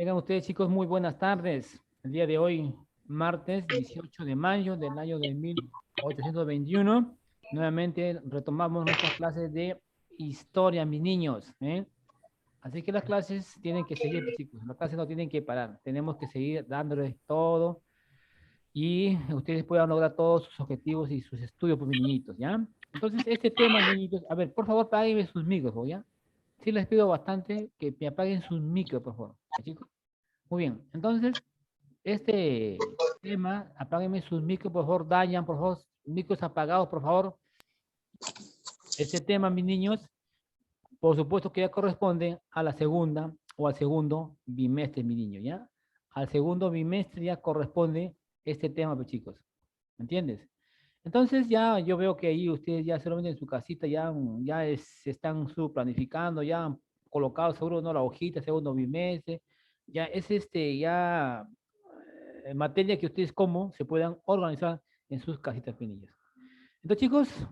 Tengan ustedes, chicos, muy buenas tardes. El día de hoy, martes 18 de mayo del año de 1821, nuevamente retomamos nuestras clases de historia, mis niños, ¿eh? Así que las clases tienen que seguir, pues, chicos. Las clases no tienen que parar. Tenemos que seguir dándoles todo y ustedes puedan lograr todos sus objetivos y sus estudios, pues, mis niñitos, ¿ya? Entonces, este tema, niñitos, a ver, por favor, apaguen sus micros, ¿ya? Sí les pido bastante que me apaguen sus micros, por favor, ¿ya, chicos? Muy bien, entonces, este tema, apáguenme sus micros, por favor, Dayan, por favor, micros apagados, por favor. Este tema, mis niños, por supuesto que ya corresponde a la segunda o al segundo bimestre, mi niño, ¿ya? Al segundo bimestre ya corresponde este tema, pues, chicos, ¿me entiendes? Entonces ya yo veo que ahí ustedes ya solamente en su casita se están planificando, ya han colocado seguro no la hojita, segundo bimestre, ya es ya materia que ustedes como se puedan organizar en sus casitas pequeñas. Entonces, chicos,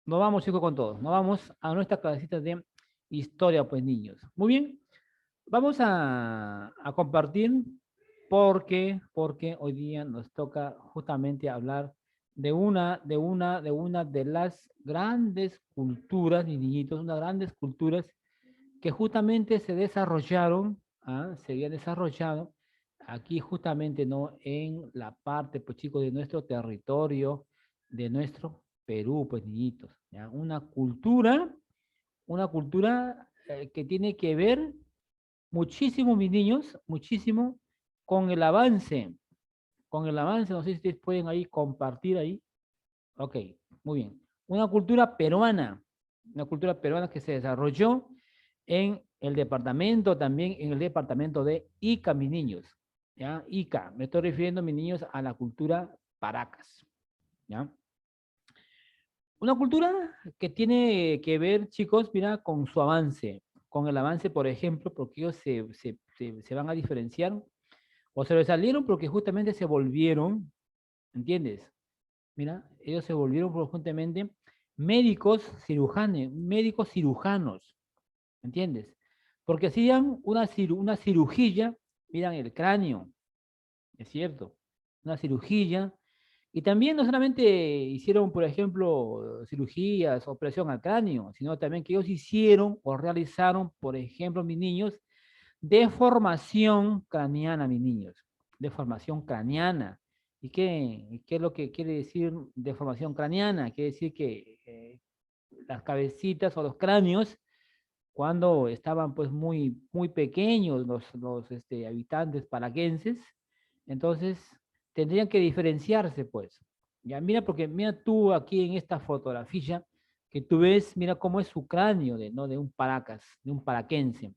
nos vamos, chicos, con todo. Nos vamos a nuestra clasita de historia, pues, niños. Muy bien, vamos a compartir porque hoy día nos toca justamente hablar de las grandes culturas, mis niñitos, unas grandes culturas que justamente se desarrollaron, se habían desarrollado aquí justamente, ¿no? En la parte, pues, chicos, de nuestro territorio, de nuestro Perú, pues, niñitos, ¿ya? Una cultura que tiene que ver muchísimo, mis niños, muchísimo con el avance, no sé si ustedes pueden ahí compartir ahí. Ok, muy bien. Una cultura peruana que se desarrolló en el departamento, también en el departamento de Ica, mis niños. ¿Ya? Ica, me estoy refiriendo, mis niños, a la cultura Paracas. ¿Ya? Una cultura que tiene que ver, chicos, mira, con su avance, con el avance, por ejemplo, porque ellos se van a diferenciar o se salieron porque justamente se volvieron, ¿entiendes? Mira, ellos se volvieron justamente médicos cirujanos, ¿entiendes? Porque hacían una cirugía, miran el cráneo, es cierto, una cirugía, y también no solamente hicieron, por ejemplo, cirugías, operación al cráneo, sino también que ellos hicieron o realizaron, por ejemplo, mis niños, deformación craneana, mis niños, deformación craneana. ¿Y qué es lo que quiere decir deformación craneana? Quiere decir que las cabecitas o los cráneos, cuando estaban pues muy pequeños los habitantes paraquenses, entonces tendrían que diferenciarse pues. Ya mira, porque mira tú aquí en esta fotografía que tú ves, mira cómo es su cráneo ¿no? De un paracas, de un paraquense,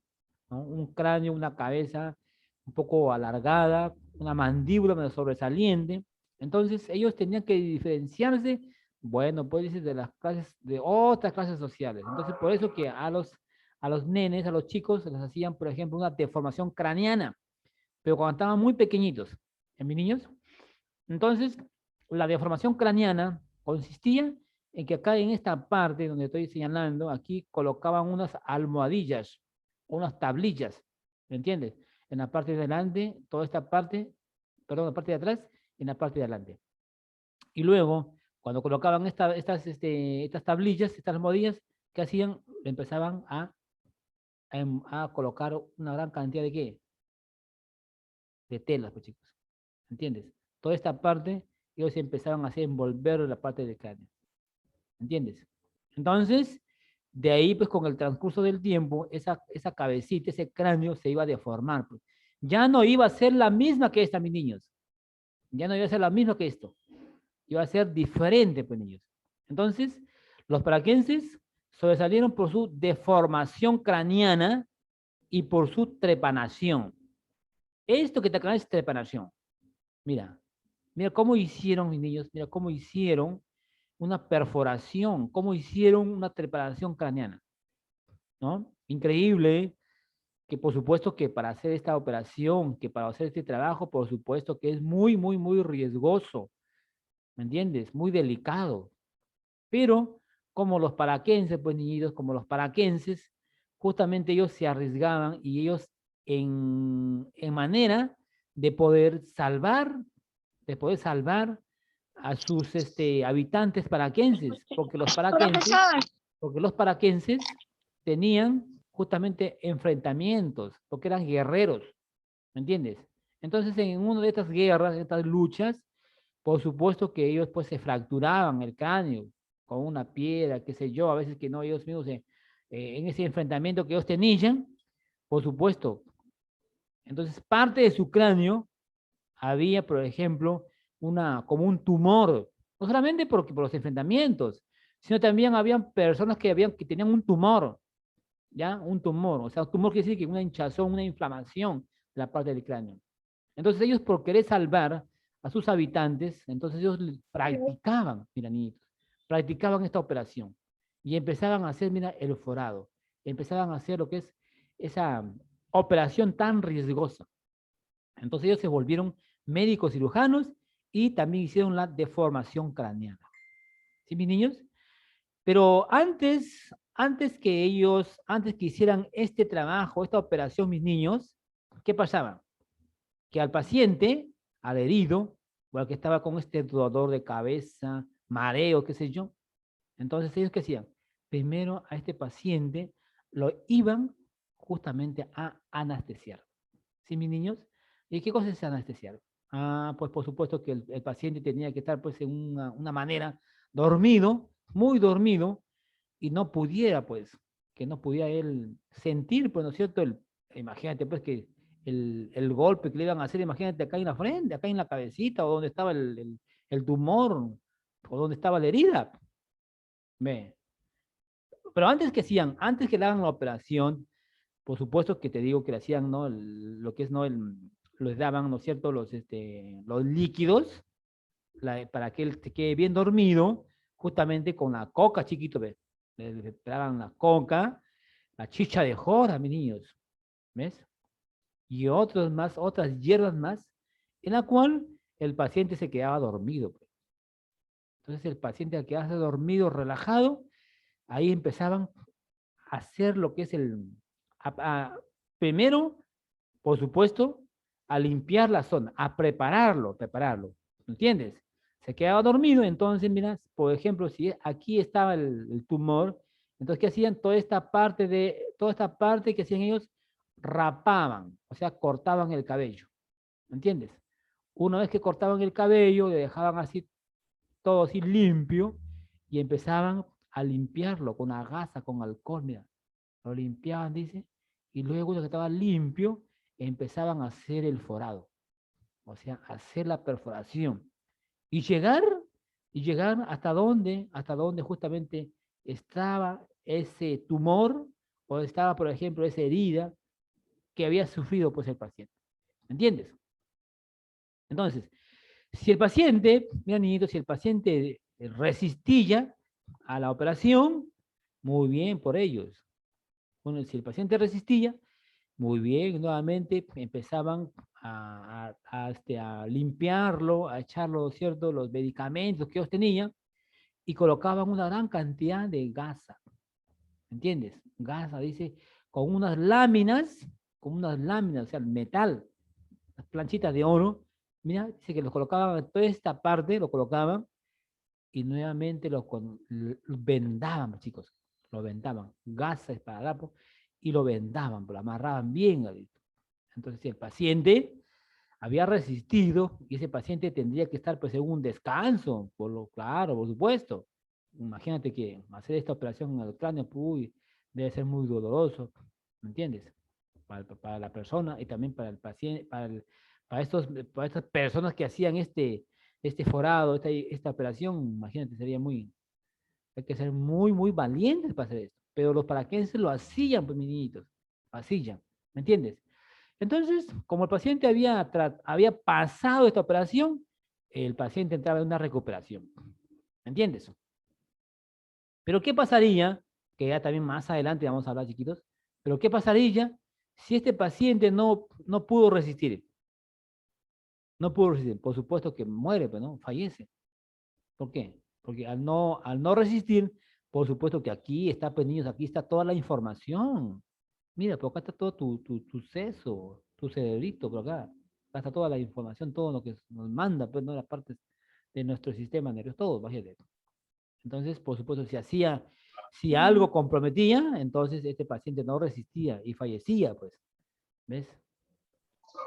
¿no? Un cráneo, una cabeza un poco alargada, una mandíbula medio sobresaliente. Entonces ellos tenían que diferenciarse, bueno, pues dice, de las clases, de otras clases sociales. Entonces por eso que a los nenes, a los chicos, les hacían, por ejemplo, una deformación craneana, pero cuando estaban muy pequeñitos, en mis niños. Entonces, la deformación craneana consistía en que acá en esta parte donde estoy señalando, aquí colocaban unas almohadillas, unas tablillas, ¿me entiendes? En la parte de adelante, toda esta parte, perdón, la parte de atrás, en la parte de adelante. Y luego, cuando colocaban estas tablillas, estas almohadillas, ¿qué hacían? Empezaban a colocar una gran cantidad de ¿qué? De telas, pues, chicos. ¿Entiendes? Toda esta parte, ellos empezaban a hacer envolver la parte del cráneo. ¿Entiendes? Entonces, de ahí, pues con el transcurso del tiempo, esa cabecita, ese cráneo se iba a deformar, pues. Ya no iba a ser la misma que esta, mis niños. Ya no iba a ser la misma que esto. Iba a ser diferente, pues, niños. Entonces, los paraquenses sobresalieron por su deformación craneana y por su trepanación. Esto que te acaba es trepanación. Mira, mira cómo hicieron, mis niños, mira cómo hicieron una perforación, cómo hicieron una trepanación craneana, ¿no? Increíble, que por supuesto que para hacer esta operación, que para hacer este trabajo, por supuesto que es muy riesgoso, ¿me entiendes? Muy delicado. Pero como los paraquenses, pues niñitos, como los paraquenses, justamente ellos se arriesgaban y ellos en manera de poder salvar a sus habitantes paraquenses, Profesor, porque los paraquenses tenían justamente enfrentamientos, porque eran guerreros, ¿me entiendes? Entonces, en una de estas guerras, de estas luchas, por supuesto que ellos pues se fracturaban el cráneo con una piedra, qué sé yo, a veces que no, ellos mismos en ese enfrentamiento que ellos tenían, por supuesto. Entonces, parte de su cráneo había, por ejemplo, como un tumor, no solamente por los enfrentamientos, sino también habían personas que tenían un tumor, ¿ya? Un tumor, o sea, un tumor quiere decir que una hinchazón, una inflamación de la parte del cráneo. Entonces ellos por querer salvar a sus habitantes, entonces ellos practicaban, mira, niñitos, practicaban esta operación y empezaban a hacer, mira, el forado, empezaban a hacer lo que es esa operación tan riesgosa. Entonces ellos se volvieron médicos cirujanos y también hicieron la deformación craneana. ¿Sí, mis niños? Pero antes que hicieran este trabajo, esta operación, mis niños, ¿qué pasaba? Que al paciente, al herido, o al que estaba con este dolor de cabeza, mareo, qué sé yo, entonces ellos qué hacían? Primero a este paciente lo iban justamente a anestesiar. ¿Sí, mis niños? ¿Y qué cosa es anestesiar? Ah, pues por supuesto que el paciente tenía que estar pues en una manera dormido, muy dormido, y no pudiera pues, que no pudiera él sentir, pues, ¿no es cierto? Imagínate pues que el golpe que le iban a hacer, imagínate acá en la frente, acá en la cabecita, o donde estaba el tumor, o donde estaba la herida. Ve. Pero antes que hacían, antes que le hagan la operación, por supuesto que te digo que le hacían, ¿no? Lo que es, ¿no? Les daban, ¿no es cierto? Los líquidos para que él se quede bien dormido, justamente con la coca, chiquito, ¿ves? Le daban la coca, la chicha de jora, mis niños, ¿ves? Y otras hierbas más, en la cual el paciente se quedaba dormido, pues. Entonces el paciente al quedarse dormido, relajado, ahí empezaban a hacer lo que es primero, por supuesto, a limpiar la zona, a prepararlo, ¿entiendes? Se quedaba dormido, entonces, mira, por ejemplo, si aquí estaba el tumor, entonces, ¿qué hacían? Toda esta parte que hacían ellos, rapaban, o sea, cortaban el cabello, ¿entiendes? Una vez que cortaban el cabello, le dejaban así, todo así limpio, y empezaban a limpiarlo con una gasa, con alcohol, mira, lo limpiaban, dice, y luego de que estaba limpio, empezaban a hacer el forado, o sea, hacer la perforación y llegar hasta donde justamente estaba ese tumor o estaba, por ejemplo, esa herida que había sufrido pues el paciente. ¿Entiendes? Entonces, si el paciente, mira niñito, si el paciente resistía a la operación, muy bien por ellos. Bueno, si el paciente resistía, muy bien, nuevamente empezaban a limpiarlo, a echarlo, ¿cierto?, los medicamentos que ellos tenían y colocaban una gran cantidad de gasa, ¿entiendes? Gasa, dice, con unas láminas, o sea, el metal, las planchitas de oro, mira, dice que los colocaban en toda esta parte, lo colocaban y nuevamente lo vendaban, chicos, lo vendaban, gasa, esparadrapo, y lo vendaban, lo amarraban bien. Entonces, si el paciente había resistido y ese paciente tendría que estar pues en un descanso, claro, por supuesto. Imagínate que hacer esta operación en el cráneo, uy, debe ser muy doloroso, ¿me entiendes? Para la persona y también para el paciente, para estas personas que hacían este forado, esta operación, imagínate, hay que ser muy, muy valientes para hacer esto. Pero los paraquenses lo hacían, pues, mis niñitos, lo hacían, ¿me entiendes? Entonces, como el paciente había pasado esta operación, el paciente entraba en una recuperación. ¿Me entiendes? Pero ¿qué pasaría? Que ya también más adelante vamos a hablar, chiquitos. Pero ¿qué pasaría si este paciente no pudo resistir? No pudo resistir. Por supuesto que muere, pero no, fallece. ¿Por qué? Porque al no resistir, por supuesto que aquí está, pues niños, aquí está toda la información. Mira, por acá está todo tu seso, tu cerebrito, por acá. Acá está toda la información, todo lo que nos manda, pues, ¿no? Las partes de nuestro sistema nervioso, todo, imagínate. Entonces, por supuesto, si algo comprometía, entonces este paciente no resistía y fallecía, pues, ¿ves?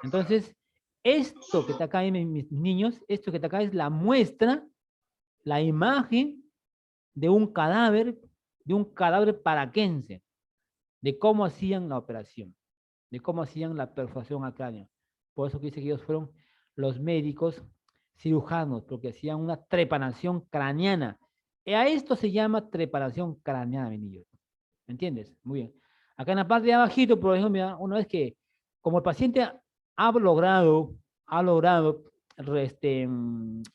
Entonces, esto que está acá, mis niños, esto que está acá es la muestra, la imagen de un cadáver paraquense, de cómo hacían la operación, de cómo hacían la perforación al cráneo. Por eso que dice que ellos fueron los médicos cirujanos, porque hacían una trepanación craneana. Y a esto se llama trepanación craneana, mi niño. ¿Me entiendes? Muy bien. Acá en la parte de abajito, por ejemplo, mira, una vez que, como el paciente ha logrado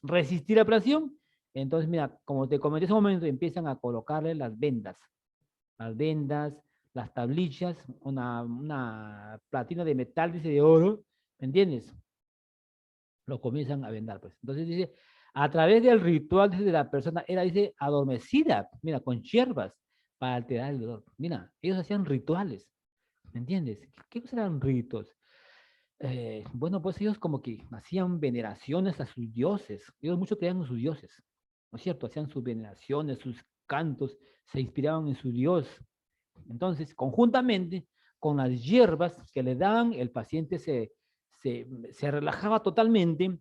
resistir la presión, entonces, mira, como te comenté en ese momento, empiezan a colocarle las vendas, las tablillas, una platina de metal, dice, de oro, ¿me entiendes? Lo comienzan a vendar, pues. Entonces dice, a través del ritual dice, de la persona era, dice, adormecida, mira, con hierbas para alterar el dolor. Mira, ellos hacían rituales, ¿me entiendes? ¿Qué cosas eran ritos? Bueno, pues ellos como que hacían veneraciones a sus dioses. Ellos mucho creían en sus dioses, ¿no es cierto? Hacían sus veneraciones, sus cantos, se inspiraban en su dios. Entonces, conjuntamente con las hierbas que le daban, el paciente se relajaba totalmente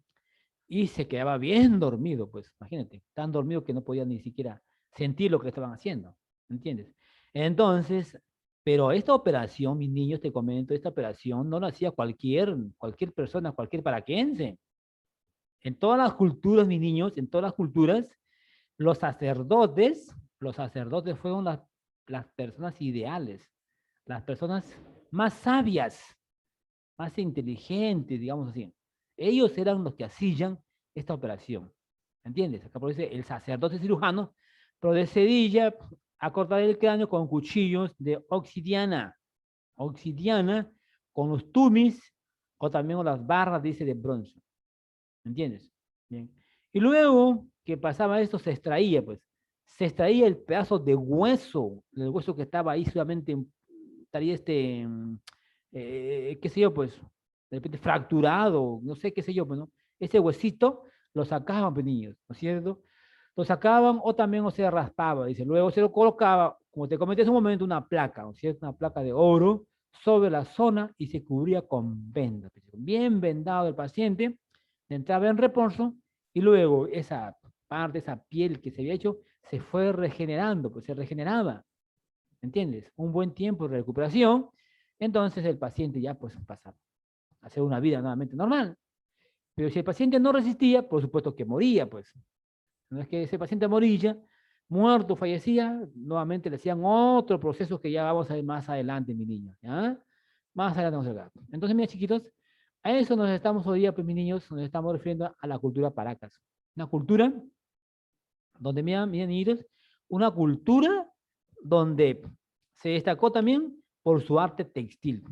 y se quedaba bien dormido, pues imagínate, tan dormido que no podía ni siquiera sentir lo que estaban haciendo, ¿entiendes? Entonces, pero esta operación, mis niños, te comento, esta operación no la hacía cualquier persona, cualquier paraquense. En todas las culturas, mis niños, en todas las culturas, los sacerdotes, los sacerdotes fueron las personas ideales, las personas más sabias, más inteligentes, digamos así. Ellos eran los que hacían esta operación. ¿Entiendes? Acá por eso el sacerdote cirujano procedía a cortar el cráneo con cuchillos de obsidiana, con los tumis o también con las barras, dice, de bronce. ¿Me entiendes? Bien. Y luego que pasaba esto, se extraía el pedazo de hueso, el hueso que estaba ahí solamente, estaría qué sé yo, pues, de repente fracturado, no sé, qué sé yo, pues, ¿no? Ese huesito lo sacaban, pues, niños, ¿no es cierto? Lo sacaban o también o se raspaba, dice. Luego se lo colocaba, como te comenté en un momento, una placa, ¿no es cierto? Una placa de oro sobre la zona y se cubría con vendas. Bien vendado el paciente, entraba en reposo y luego esa parte, esa piel que se había hecho, se fue regenerando, pues se regeneraba, ¿entiendes? Un buen tiempo de recuperación, entonces el paciente ya pues pasa a hacer una vida nuevamente normal. Pero si el paciente no resistía, por supuesto que moría, pues. No es que ese paciente moría, muerto, fallecía, nuevamente le hacían otro proceso que ya vamos a ver más adelante, mi niño, ¿ya? Más adelante vamos a ver. Entonces, mira, chiquitos, a eso nos estamos hoy día, pues, mis niños, nos estamos refiriendo a la cultura Paracas. Una cultura donde, mira, niñitos, una cultura donde se destacó también por su arte textil.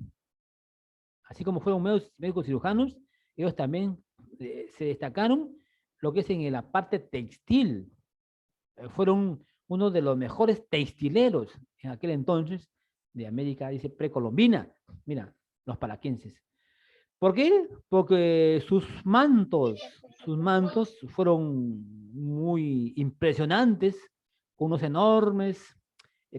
Así como fueron médicos cirujanos, ellos también se destacaron lo que es en la parte textil. Fueron uno de los mejores textileros en aquel entonces de América, dice, precolombina. Mira, los palaquenses. ¿Por qué? Porque sus mantos fueron muy impresionantes, con unos enormes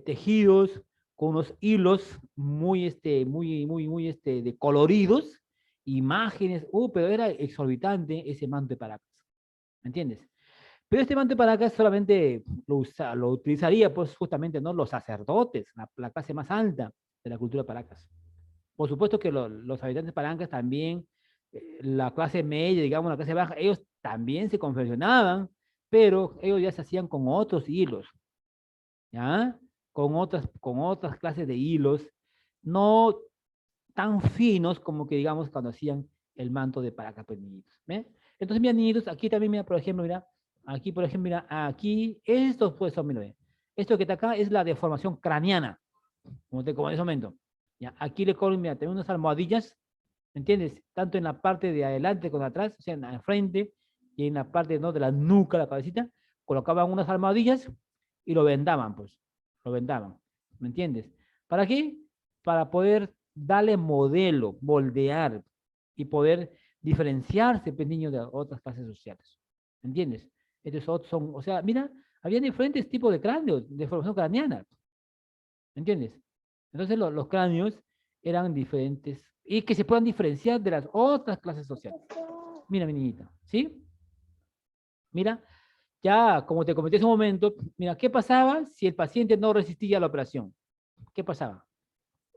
tejidos, con unos hilos de coloridos, imágenes, pero era exorbitante ese manto de Paracas, ¿me entiendes? Pero este manto de Paracas solamente lo utilizaría, pues, justamente, ¿no? Los sacerdotes, la clase más alta de la cultura Paracas. Por supuesto que los habitantes de Paracas también, la clase media, digamos, la clase baja, ellos también se confeccionaban, pero ellos ya se hacían con otros hilos, ¿ya? Con otras clases de hilos, no tan finos como que, digamos, cuando hacían el manto de Paracas, pues, niñitos, ¿ve? Entonces, mira, niñitos, aquí también, mira, por ejemplo, mira, aquí, por ejemplo, mira, aquí, estos, pues, son, mira, esto que está acá es la deformación craneana, como en ese momento. Ya, aquí le colocan, mira, tenemos unas almohadillas, ¿me entiendes? Tanto en la parte de adelante como atrás, o sea, en la frente y en la parte, ¿no?, de la nuca, la cabecita, colocaban unas almohadillas y lo vendaban, pues, lo vendaban, ¿me entiendes? ¿Para qué? para poder darle modelo, moldear y poder diferenciarse, pues, niños de otras clases sociales. ¿Entiendes? Estos son, o sea, mira, había diferentes tipos de cráneos, de formación craneana. ¿Entiendes? Entonces los cráneos eran diferentes y que se puedan diferenciar de las otras clases sociales. Mira, mi niñita, ¿sí? Mira, ya como te comenté hace un momento, mira, ¿qué pasaba si el paciente no resistía a la operación? ¿Qué pasaba?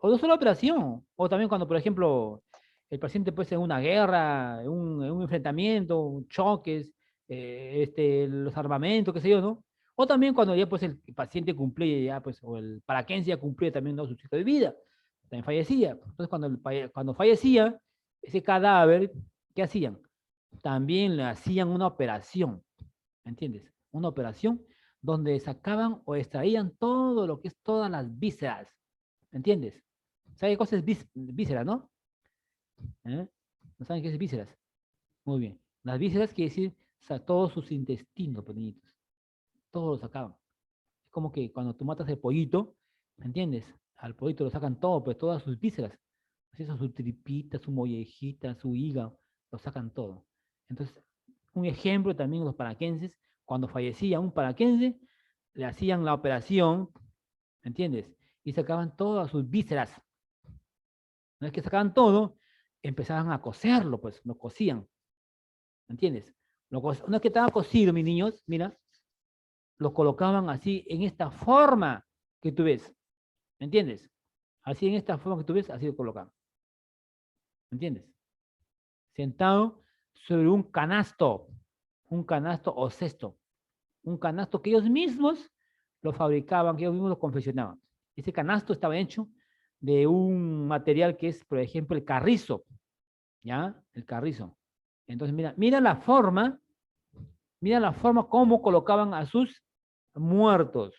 O no solo la operación, o también cuando, por ejemplo, el paciente puede ser en una guerra, en un enfrentamiento, choques, los armamentos, qué sé yo, ¿no? O también cuando ya pues el paciente cumplía ya pues, o el paraquense ya cumplía también, ¿no?, su ciclo de vida, también fallecía. Entonces cuando fallecía, ese cadáver, ¿qué hacían? También le hacían una operación, ¿me entiendes? Una operación donde sacaban o extraían todo lo que es todas las vísceras, ¿me entiendes? ¿Sabe qué cosa es vísceras, no? ¿Eh? ¿No saben qué es vísceras? Muy bien. Las vísceras quiere decir todos sus intestinos, pequeñitos. Todos lo sacaban. Es como que cuando tú matas el pollito, ¿me entiendes? Al pollito lo sacan todo, pues todas sus vísceras. Así son, su tripita, su mollejita, su hígado, lo sacan todo. Entonces, un ejemplo también los paraquenses, cuando fallecía un paraquense, le hacían la operación, ¿me entiendes? Y sacaban todas sus vísceras. Una vez que sacaban todo, empezaban a cocerlo, pues lo cocían, ¿me entiendes? Una vez que estaba cocido, mis niños, mira, lo colocaban así, en esta forma que tú ves, ¿me entiendes? Así en esta forma que tú ves, así lo colocaban, ¿me entiendes? Sentado sobre un canasto o cesto, un canasto que ellos mismos lo fabricaban, que ellos mismos lo confeccionaban. Ese canasto estaba hecho de un material que es, por ejemplo, el carrizo, ¿ya? El carrizo. Entonces, mira la forma como colocaban a sus muertos.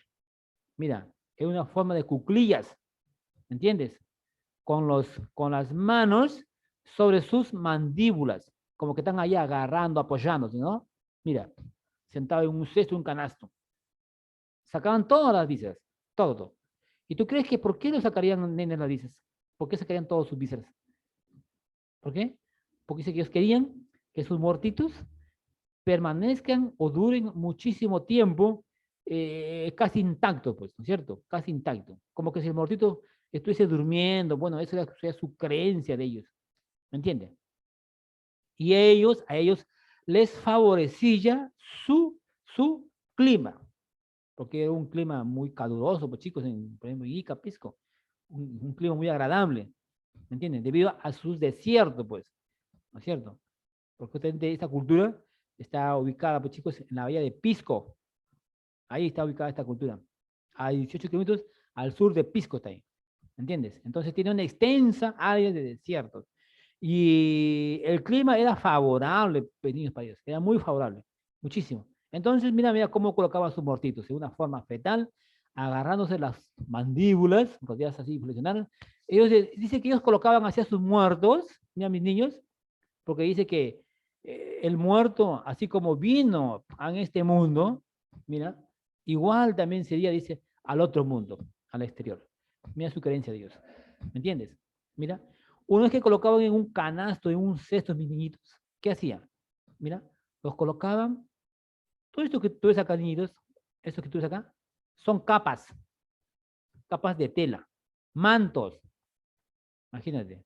Mira, es una forma de cuclillas, ¿entiendes? Con las manos sobre sus mandíbulas, como que están ahí agarrando, apoyándose, ¿no? Mira, sentado en un cesto, un canasto. Sacaban todas las vísceras, todo, todo. ¿Y tú crees que por qué lo sacarían nenes las vísceras? ¿Por qué sacarían todos sus vísceras? ¿Por qué? Porque dice que ellos querían que sus muertitos permanezcan o duren muchísimo tiempo casi intacto, pues, ¿no es cierto? Casi intacto. Como que si el muertito estuviese durmiendo, bueno, esa era su creencia de ellos, ¿me entienden? Y a ellos les favorecía su clima, porque era un clima muy caluroso, pues chicos, por ejemplo, Ica, Pisco, un clima muy agradable, ¿me entienden? Debido a sus desiertos, pues, ¿no es cierto? Porque justamente esta cultura está ubicada, pues chicos, en la bahía de Pisco. Ahí está ubicada esta cultura. A 18 kilómetros al sur de Pisco está ahí. ¿Entiendes? Entonces tiene una extensa área de desiertos. Y el clima era favorable, pequeños países. Era muy favorable. Muchísimo. Entonces, mira cómo colocaban sus muertitos. De una forma fetal, agarrándose las mandíbulas, rodeadas así, flexionadas. Ellos dice que ellos colocaban hacia sus muertos, mira mis niños, porque dice que el muerto, así como vino a este mundo, mira, igual también sería, dice, al otro mundo, al exterior. Mira su creencia de Dios. ¿Me entiendes? Mira, uno es que colocaban en un canasto, en un cesto, mis niñitos. ¿Qué hacían? Mira, los colocaban, todo esto que tú ves acá, niñitos, esto que tú ves acá, son capas, capas de tela, mantos. Imagínate.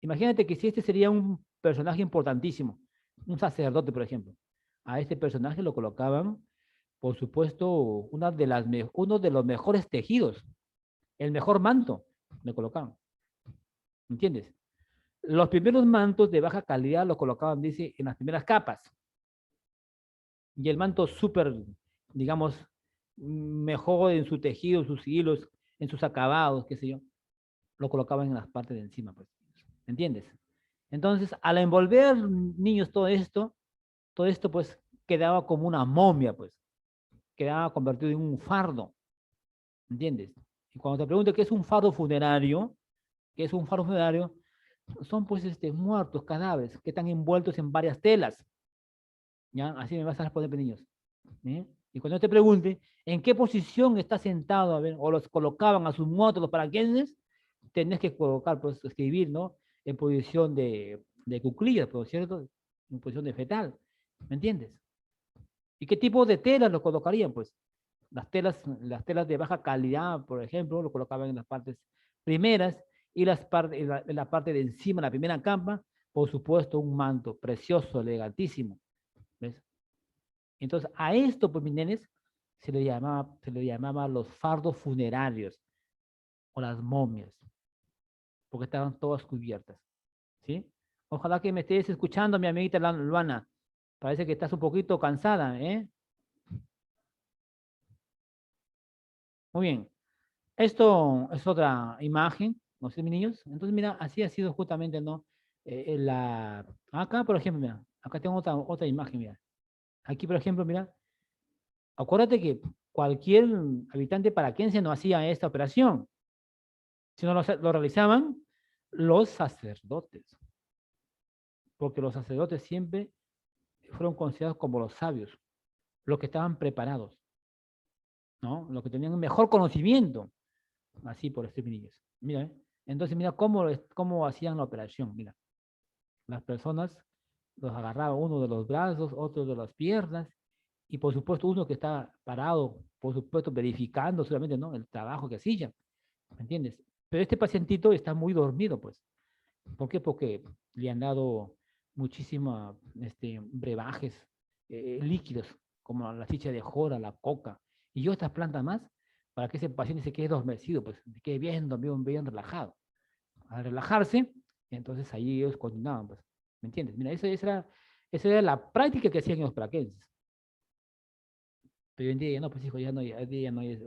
Imagínate que si este sería un personaje importantísimo, un sacerdote, por ejemplo, a este personaje lo colocaban, por supuesto, uno de los mejores tejidos, el mejor manto, le colocaban. ¿Entiendes? Los primeros mantos de baja calidad lo colocaban, dice, en las primeras capas. Y el manto súper, digamos, mejor en su tejido, en sus hilos, en sus acabados, qué sé yo, lo colocaban en las partes de encima, pues. ¿Entiendes? Entonces, al envolver niños todo esto pues quedaba como una momia, pues, quedaba convertido en un fardo, ¿entiendes? Y cuando te pregunto qué es un fardo funerario, qué es un fardo funerario, son pues muertos, cadáveres, que están envueltos en varias telas, ¿ya? Así me vas a responder, niños. ¿Eh? Y cuando te pregunte en qué posición está sentado, a ver, o los colocaban a sus muertos los paraqueses, tenés que colocar, pues, escribir, ¿no? En posición de cuclillas, ¿por cierto? En posición de fetal, ¿me entiendes? ¿Y qué tipo de telas lo colocarían? Pues las telas de baja calidad, por ejemplo, lo colocaban en las partes primeras y en la parte de encima, la primera cama, por supuesto, un manto precioso, elegantísimo. ¿Ves? Entonces, a esto, pues, mis nenes, se le llamaba los fardos funerarios o las momias, porque estaban todas cubiertas. ¿Sí? Ojalá que me estés escuchando, mi amiguita Luana. Parece que estás un poquito cansada, ¿eh? Muy bien. Esto es otra imagen, no sé, mis niños. Entonces, mira, así ha sido justamente, ¿no? Acá, por ejemplo, mira, acá tengo otra imagen, mira. Aquí, por ejemplo, mira, acuérdate que cualquier habitante paraquense no hacía esta operación, sino lo realizaban los sacerdotes, porque los sacerdotes siempre fueron considerados como los sabios, los que estaban preparados, ¿no? Los que tenían un mejor conocimiento, así por estos niños. Mira, ¿eh? Entonces, mira cómo hacían la operación, mira. Las personas los agarraban uno de los brazos, otro de las piernas, y por supuesto uno que está parado, por supuesto verificando solamente, ¿no? El trabajo que hacían, ¿me entiendes? Pero este pacientito está muy dormido, pues. ¿Por qué? Porque le han dado muchísimos brebajes líquidos, como la chicha de jora, la coca, y otras plantas más, para que ese paciente se quede dormido, pues, se quede bien dormido, bien relajado. Al relajarse, entonces ahí ellos continuaban, pues, ¿me entiendes? Mira, esa era la práctica que hacían los praquenses. Pero hoy en día ya no, pues hijo, ya no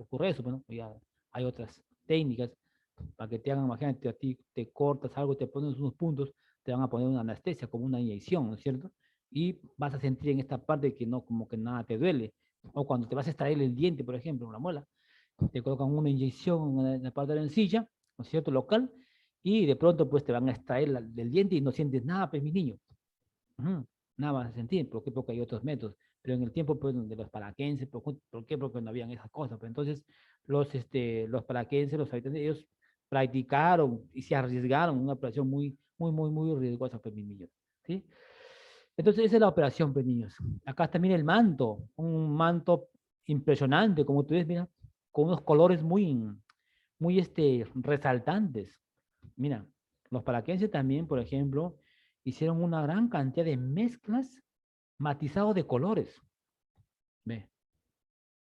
ocurre eso, pues, ¿no? Ya hay otras técnicas para que te hagan, imagínate, a ti te cortas algo, te pones unos puntos, te van a poner una anestesia, como una inyección, ¿no es cierto? Y vas a sentir en esta parte que no, como que nada te duele. O cuando te vas a extraer el diente, por ejemplo, una muela, te colocan una inyección en la parte de la encilla, ¿no es cierto?, local, y de pronto pues te van a extraer del diente y no sientes nada, pues mi niño. Ujú. Nada vas a sentir, ¿por qué? Porque hay otros métodos. Pero en el tiempo pues, de los paraquenses, ¿por qué? Porque no habían esas cosas. Pues, entonces, los paraquenses, los habitantes, ellos practicaron y se arriesgaron una operación muy, muy, muy, muy riesgosa, pues, mis niños. ¿Sí? Entonces, esa es la operación, pues, niños. Acá también el manto, un manto impresionante, como tú ves, mira, con unos colores muy, muy resaltantes. Mira, los paraquenses también, por ejemplo, hicieron una gran cantidad de mezclas matizados de colores. ¿Ve?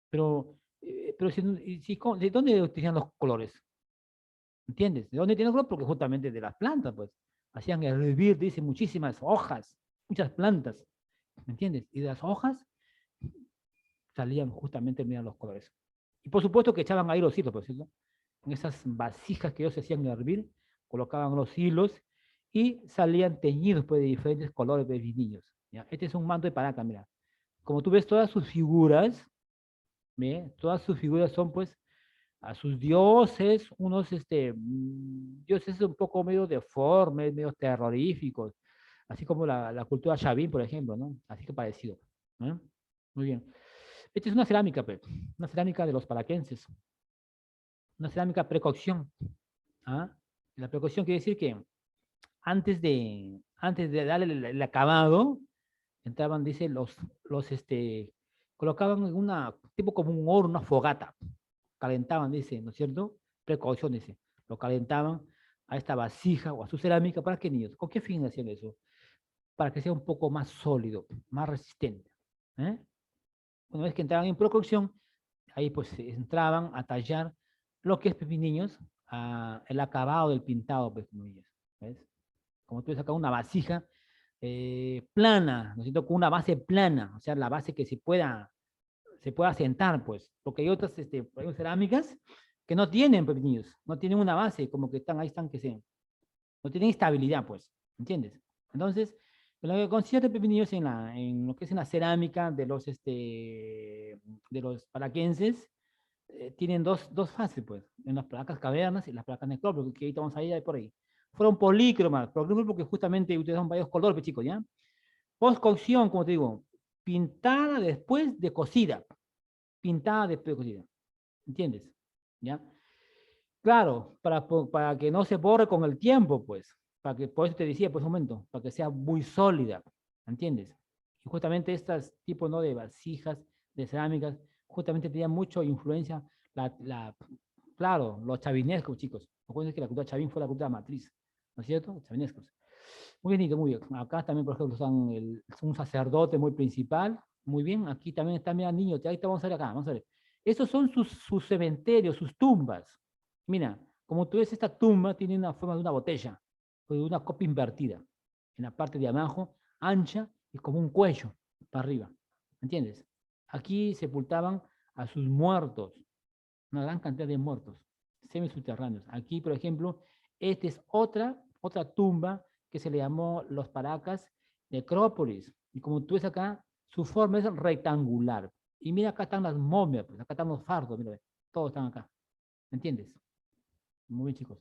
Pero ¿de dónde utilizan los colores? ¿Entiendes? ¿De dónde tienen color? Porque justamente de las plantas, pues. Hacían hervir, dice, muchísimas hojas, muchas plantas. ¿Me entiendes? Y de las hojas salían justamente, mira, los colores. Y por supuesto que echaban ahí los hilos, por cierto. En esas vasijas que ellos hacían hervir, colocaban los hilos y salían teñidos, pues, de diferentes colores de niños. ¿Ya? Este es un manto de Paraca, mira. Como tú ves, todas sus figuras, ¿ve? Todas sus figuras son, pues, a sus dioses, unos dioses un poco medio deformes, medio terroríficos, así como la cultura Chavín, por ejemplo, ¿no? Así que parecido. ¿No? Muy bien. Esta es una cerámica, pues, una cerámica de los paraquenses, una cerámica precocción. ¿Ah? La precocción quiere decir que antes de darle el acabado, entraban, dice, colocaban en tipo como un horno, una fogata, calentaban, dice, ¿no es cierto? Precaución, dice, lo calentaban a esta vasija o a su cerámica, ¿para qué, niños? ¿Con qué fin hacían eso? Para que sea un poco más sólido, más resistente. ¿Eh? Una vez que entraban en precaución, ahí pues entraban a tallar lo que es, pues, mis niños, el acabado del pintado, pues, mis niños, ¿ves? Como tú ves acá, una vasija plana, ¿no es cierto? Con una base plana, o sea, la base que se pueda sentar, pues, porque hay otras hay cerámicas que no tienen, pues, niños, no tienen una base, como que ahí están, no tienen estabilidad, pues, ¿entiendes? Entonces, lo que consiste, pues, niños, en lo que es en la cerámica de los paraquenses, tienen dos fases, pues, en las placas cavernas y las placas necrópolis, que ahorita vamos a ir por ahí. Fueron polícromas, porque justamente utilizaron varios colores, pues, chicos, ¿ya? Postcocción, como te digo, pintada después de cocida, ¿entiendes? ¿Ya? claro, para que no se borre con el tiempo, pues, para que, por eso te decía, pues, un momento, para que sea muy sólida, ¿entiendes? Y justamente estas tipos, ¿no? De vasijas, de cerámicas, justamente tenían mucha influencia, claro, los chavinescos, chicos. Recuerden que la cultura chavín fue la cultura matriz, ¿no es cierto? Chavinescos. Muy bien, muy bien. Acá también, por ejemplo, están un sacerdote muy principal. Muy bien, aquí también están, mira, niños. Ahí te vamos a ver acá, vamos a ver. Estos son sus cementerios, sus tumbas. Mira, como tú ves, esta tumba tiene una forma de una botella, o de una copa invertida. En la parte de abajo, ancha y como un cuello para arriba. ¿Entiendes? Aquí sepultaban a sus muertos, una gran cantidad de muertos semisubterráneos. Aquí, por ejemplo, esta es otra tumba que se le llamó los Paracas Necrópolis. Y como tú ves acá, su forma es rectangular. Y mira, acá están las momias, pues acá están los fardos, mira, todos están acá. ¿Me entiendes? Muy bien, chicos.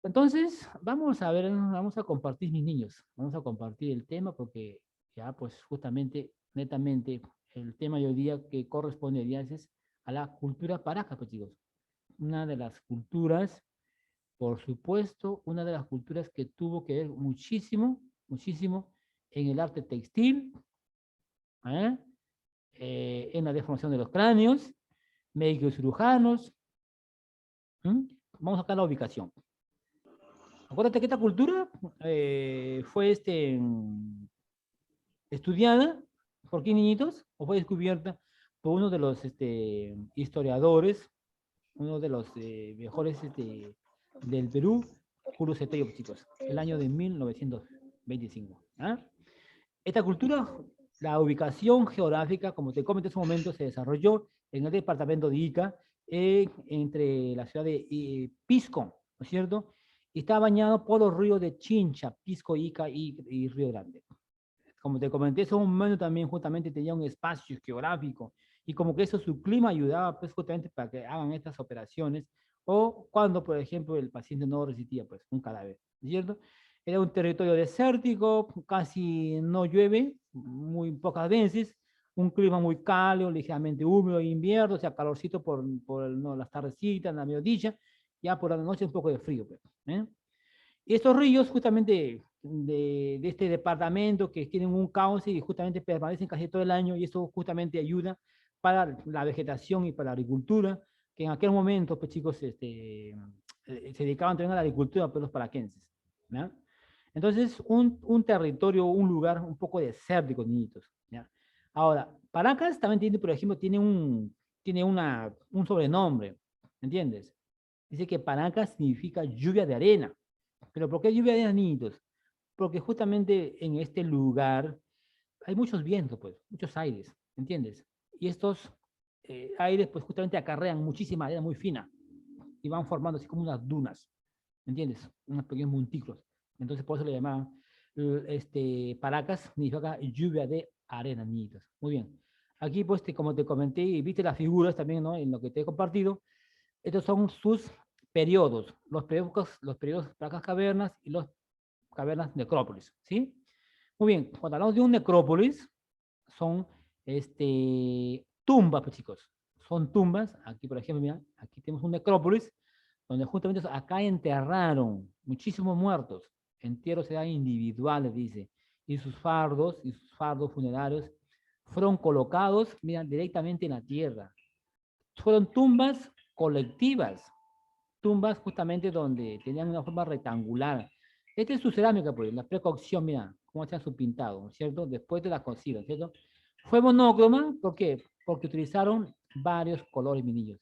Entonces, vamos a ver, vamos a compartir, mis niños, vamos a compartir el tema porque ya, pues, justamente, netamente, el tema de hoy día que correspondería es a la cultura paraca, pues, chicos. Una de las culturas, por supuesto, una de las culturas que tuvo que ver muchísimo, muchísimo en el arte textil, ¿eh? En la deformación de los cráneos, médicos cirujanos. Vamos acá a la ubicación. Acuérdate que esta cultura fue estudiada por qué, niñitos, o fue descubierta por uno de los historiadores, uno de los mejores del Perú, Julio Cetello, chicos, el año de 1925. ¿Ah? Esta cultura, la ubicación geográfica, como te comenté en ese momento, se desarrolló en el departamento de Ica, entre la ciudad de Pisco, ¿no es cierto? Y está bañado por los ríos de Chincha, Pisco, Ica y Río Grande. Como te comenté, ese momento también justamente tenía un espacio geográfico y como que eso su clima ayudaba pues justamente para que hagan estas operaciones o cuando, por ejemplo, el paciente no resistía pues un cadáver, ¿cierto? Era un territorio desértico, casi no llueve, muy pocas veces, un clima muy cálido, ligeramente húmedo en invierno, o sea, calorcito por no, las tardecitas, en la mediodía, ya por la noche un poco de frío. Pues, ¿eh? Y estos ríos justamente de este departamento que tienen un cauce y justamente permanecen casi todo el año y eso justamente ayuda para la vegetación y para la agricultura, que en aquel momento, pues chicos, se dedicaban también a la agricultura, pues los paraquenses. ¿Ya? Entonces, un territorio, un lugar un poco desértico, niñitos. ¿Ya? Ahora, Paracas también tiene, por ejemplo, un sobrenombre, ¿entiendes? Dice que Paracas significa lluvia de arena. ¿Pero por qué lluvia de niñitos? Porque justamente en este lugar hay muchos vientos, pues, muchos aires, ¿entiendes? Y estos aires, pues, justamente acarrean muchísima arena muy fina y van formando así como unas dunas, ¿entiendes? Unos pequeños montículos. Entonces, por eso le llamaban, Paracas, significa lluvia de arena, niñitos. Muy bien. Aquí, pues, como te comenté, y viste las figuras también, ¿no? En lo que te he compartido, estos son sus periodos, los periodos Paracas cavernas y los cavernas necrópolis, ¿sí? Muy bien, cuando hablamos de un necrópolis, son tumbas, pues chicos, son tumbas, aquí por ejemplo, mira, aquí tenemos un necrópolis, donde justamente acá enterraron muchísimos muertos, entierros eran individuales, dice, y sus fardos funerarios fueron colocados, mira, directamente en la tierra. Fueron tumbas colectivas, tumbas justamente donde tenían una forma rectangular. Esta es su cerámica, pues, la precocción, mira, cómo está su pintado, ¿cierto? Después de la cocida, ¿cierto? Fue monócroma, ¿por qué? Porque utilizaron varios colores, mis niños.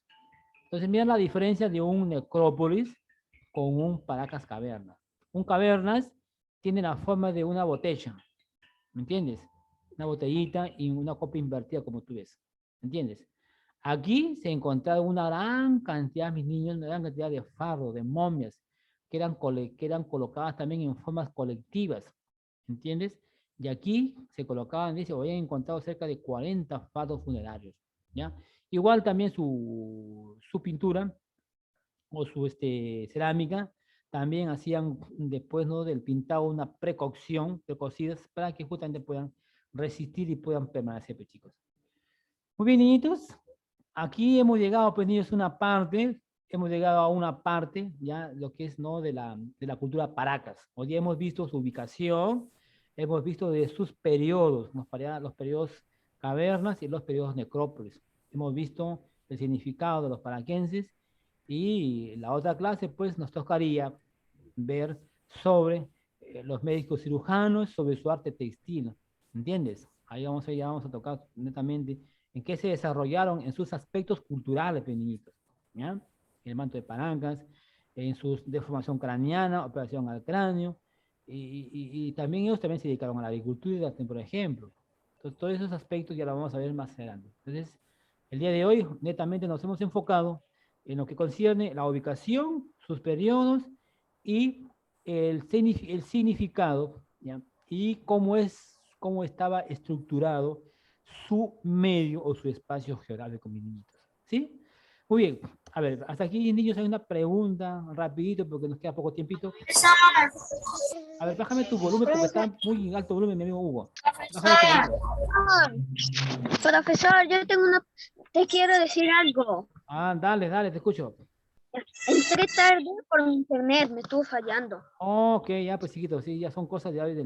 Entonces, mira la diferencia de un necrópolis con un Paracas cavernas. Un cavernas tiene la forma de una botella, ¿me entiendes? Una botellita y una copa invertida, como tú ves, ¿me entiendes? Aquí se encontraron una gran cantidad, mis niños, una gran cantidad de fardos, de momias, que eran colocadas también en formas colectivas, ¿entiendes? Y aquí se colocaban, dice, habían encontrado cerca de 40 fardos funerarios, ¿ya? Igual también su pintura o su cerámica, también hacían después, ¿no?, del pintado una precocción, precocidas, para que justamente puedan resistir y puedan permanecer, pues, chicos. Muy bien, niñitos, aquí hemos llegado, pues, niños, a una parte. hemos llegado a una parte, ya lo que es, ¿no?, de la cultura Paracas. Hoy día hemos visto su ubicación, hemos visto de sus periodos, los periodos cavernas y los periodos necrópolis. Hemos visto el significado de los paraquenses y la otra clase, pues, nos tocaría ver sobre los médicos cirujanos, sobre su arte textil, ¿entiendes? Ahí vamos a tocar netamente en qué se desarrollaron en sus aspectos culturales, pues, niñitos, ¿ya? El manto de Paracas, en su deformación craneana, operación al cráneo, y también ellos también se dedicaron a la agricultura, por ejemplo. Entonces, todos esos aspectos ya lo vamos a ver más adelante. Entonces, el día de hoy, netamente nos hemos enfocado en lo que concierne la ubicación, sus periodos y el significado, ¿ya? Y cómo estaba estructurado su medio o su espacio geográfico, mis niñitos. ¿Sí? Muy bien. A ver, hasta aquí, niños, hay una pregunta rapidito porque nos queda poco tiempito. A ver, bájame tu volumen porque está muy alto volumen, mi amigo Hugo. Bájame tu volumen. Profesor, yo tengo una, te quiero decir algo. Ah, dale, dale, te escucho. Entré tarde por mi internet, me estuvo fallando. Ok, ya, pues, chiquito, sí, ya son cosas ya de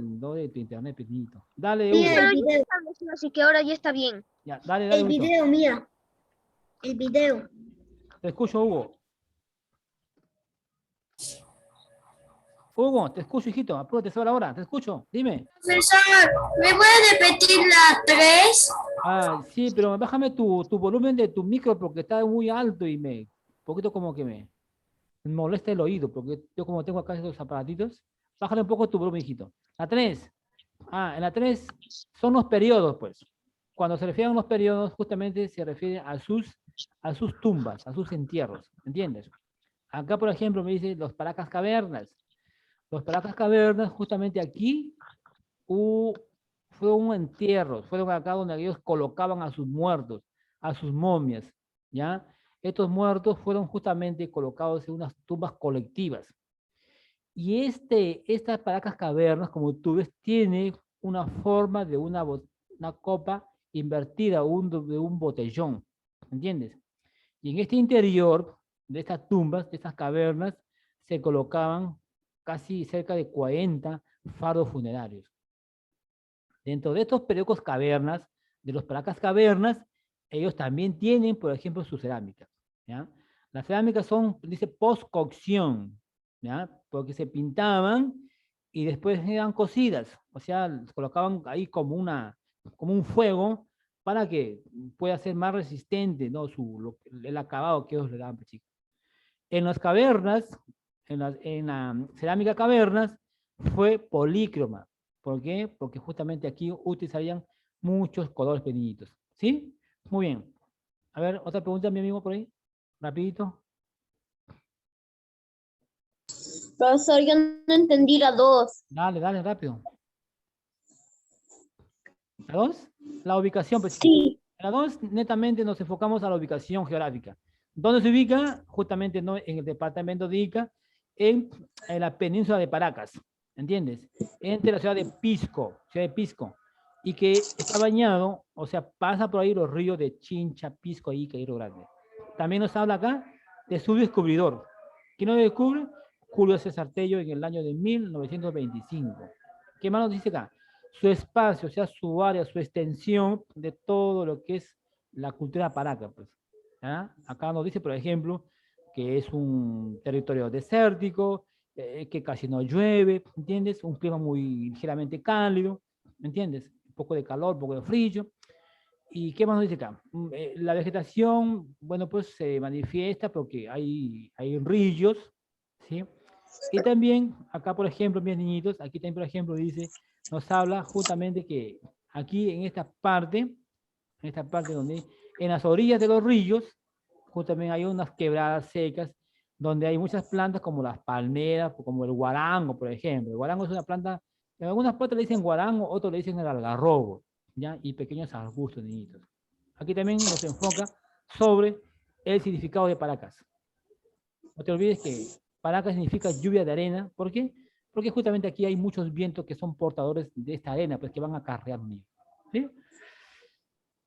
tu internet, pequeñito. Dale, Sí, Hugo. pero ya estableció, así que ahora ya está bien. Ya, dale, dale, Hugo. Mira, el video. Te escucho, Hugo. Hugo, te escucho, hijito. Apúrate, sobre ahora. Te escucho. Dime. Profesor, ¿me puede repetir la 3? Ah, sí, pero bájame tu volumen de tu micro porque está muy alto y un poquito como que me molesta el oído, porque yo como tengo acá estos aparatitos, bájale un poco tu volumen, hijito. La 3. Ah, en la 3 son los periodos, pues. Cuando se refieren a los periodos, justamente se refiere a sus tumbas, a sus entierros, ¿entiendes? Acá, por ejemplo, me dice los Paracas Cavernas. Los Paracas Cavernas, justamente aquí, fue un entierro, fueron acá donde ellos colocaban a sus muertos, a sus momias, ¿ya? Estos muertos fueron justamente colocados en unas tumbas colectivas. Y estas Paracas Cavernas, como tú ves, tiene una forma de una copa invertida, de un botellón, ¿entiendes? Y en este interior de estas tumbas, de estas cavernas, se colocaban casi cerca de 40 fardos funerarios. Dentro de estos periódicos cavernas, de los Paracas Cavernas, ellos también tienen, por ejemplo, su cerámica, ¿ya? Las cerámicas son, dice, post-cocción, ¿ya? Porque se pintaban y después eran cocidas, o sea, las colocaban ahí como un fuego para que pueda ser más resistente, ¿no? El acabado que ellos le daban, pues, chicos. En las cavernas, en la cerámica cavernas, fue polícroma. ¿Por qué? Porque justamente aquí utilizarían muchos colores pequeñitos. ¿Sí? Muy bien. A ver, otra pregunta, mi amigo, por ahí. Rapidito. Profesor, yo no entendí la 2. Dale, dale, rápido. ¿La 2? La ubicación, pues, chiquito. Sí. En la 2, netamente nos enfocamos a la ubicación geográfica. ¿Dónde se ubica? Justamente, ¿no?, en el departamento de Ica, en la península de Paracas, ¿entiendes? Entre la ciudad de Pisco, y que está bañado, o sea, pasa por ahí los ríos de Chincha, Pisco, Ica y Río Grande. También nos habla acá de su descubridor. ¿Quién lo descubre? Julio César Tello en el año de 1925. ¿Qué más nos dice acá? Su espacio, o sea, su área, su extensión de todo lo que es la cultura paraca, pues. ¿Ah? Acá nos dice, por ejemplo, que es un territorio desértico, que casi no llueve, ¿entiendes? Un clima muy ligeramente cálido, ¿entiendes? Un poco de calor, un poco de frío. ¿Y qué más nos dice acá? La vegetación, bueno, pues se manifiesta porque hay rillos, ¿sí? Y también, acá, por ejemplo, mis niñitos, aquí también, por ejemplo, dice, nos habla justamente que aquí en esta parte donde, en las orillas de los ríos, justamente hay unas quebradas secas, donde hay muchas plantas como las palmeras, como el guarango, por ejemplo. El guarango es una planta, en algunas partes le dicen guarango, otros le dicen el algarrobo, ¿ya? Y pequeños arbustos, niñitos. Aquí también nos enfoca sobre el significado de Paracas. No te olvides que Paracas significa lluvia de arena. ¿Por qué? Porque justamente aquí hay muchos vientos que son portadores de esta arena, pues que van a acarrear niños. ¿Sí?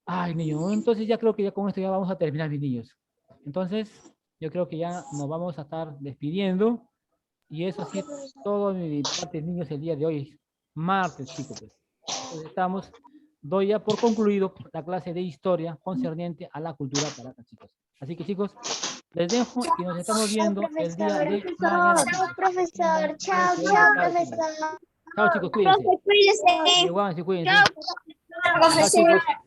Ay, niños, entonces ya creo que ya con esto ya vamos a terminar, mis niños. Entonces, yo creo que ya nos vamos a estar despidiendo. Y eso sí, todo de mi parte, niños, el día de hoy, martes, chicos. Pues. Entonces doy ya por concluido la clase de historia concerniente a la cultura palaca, chicos. Así que, chicos, les dejo y nos estamos viendo el día de mañana. Chao, profesor. Chao, Profesor. chao, chicos, cuídense. Profe, cuídese. Igual, sí, cuídense. Chao, Chao, profesor. chicos.